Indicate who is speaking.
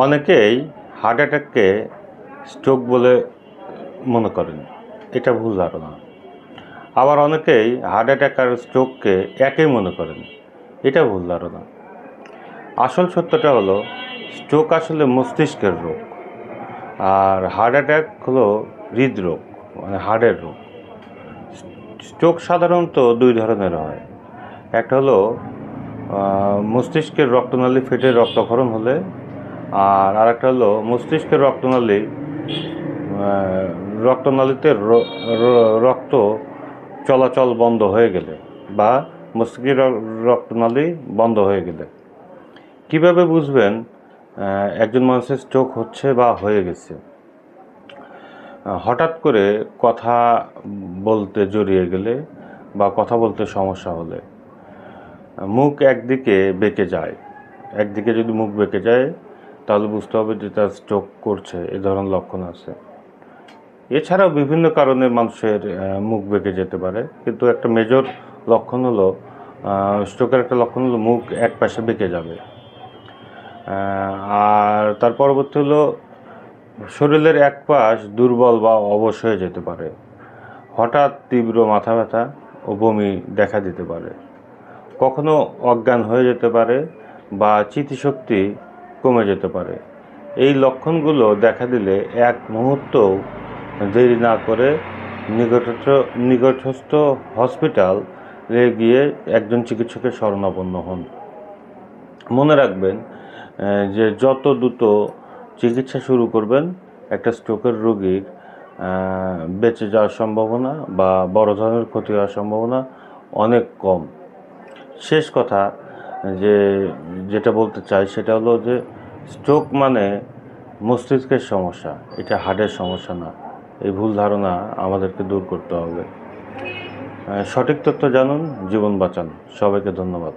Speaker 1: অনেকেই heart অ্যাটাককে stroke বলে মনে করেন, এটা ভুল ধারণা। আবার অনেকেই হার্ট অ্যাটাক আর স্ট্রোককে একই মনে করেন, এটা ভুল ধারণা। আসল সত্যটা হলো স্ট্রোক আসলে মস্তিষ্কের রোগ, আর হার্ট অ্যাটাক হলো হৃদরোগ, মানে হার্টের রোগ। স্ট্রোক সাধারণত দুই ধরনের হয়। একটা হলো মস্তিষ্কের রক্তনালী ফেটে রক্তক্ষরণ হলে, আর আরেকটা হলো মস্তিষ্কের রক্তনালীতে রক্ত চলাচল বন্ধ হয়ে গেলে বা মস্তিষ্কের রক্তনালী বন্ধ হয়ে গেলে। কিভাবে বুঝবেন একজন মানুষের স্ট্রোক হচ্ছে বা হয়ে গেছে? হঠাৎ করে কথা বলতে জড়িয়ে গেলে বা কথা বলতে সমস্যা হলে, মুখ একদিকে বেঁকে যায়, একদিকে যদি মুখ বেঁকে যায় তাহলে বুঝতে হবে যে তার স্ট্রোক করছে, এ ধরনের লক্ষণ আছে। এছাড়াও বিভিন্ন কারণে মানুষের মুখ বেঁকে যেতে পারে, কিন্তু একটা মেজর লক্ষণ হলো স্ট্রোকের একটা লক্ষণ হলো মুখ এক পাশে বেঁকে যাবে। আর তার পরবর্তী হলো শরীরের এক পাশ দুর্বল বা অবশ হয়ে যেতে পারে। হঠাৎ তীব্র মাথা ব্যথা ও বমি দেখা দিতে পারে। কখনো অজ্ঞান হয়ে যেতে পারে বা স্মৃতিশক্তি কমে যেতে পারে। এই লক্ষণগুলো দেখা দিলে এক মুহূর্তও দেরি না করে নিকটস্থ হসপিটালে গিয়ে একজন চিকিৎসকের শরণাপন্ন হন। মনে রাখবেন যে যত দ্রুত চিকিৎসা শুরু করবেন, একটা স্ট্রোকের রোগীর বেঁচে যাওয়ার সম্ভাবনা বা বড় ধরনের ক্ষতি হওয়ার সম্ভাবনা অনেক কম। শেষ কথা যেটা বলতে চাই সেটা হলো যে স্ট্রোক মানে মস্তিষ্কের সমস্যা, এটা হার্টের সমস্যা না। এই ভুল ধারণা আমাদেরকে দূর করতে হবে। সঠিক তথ্য জানুন, জীবন বাঁচান। সবাইকে ধন্যবাদ।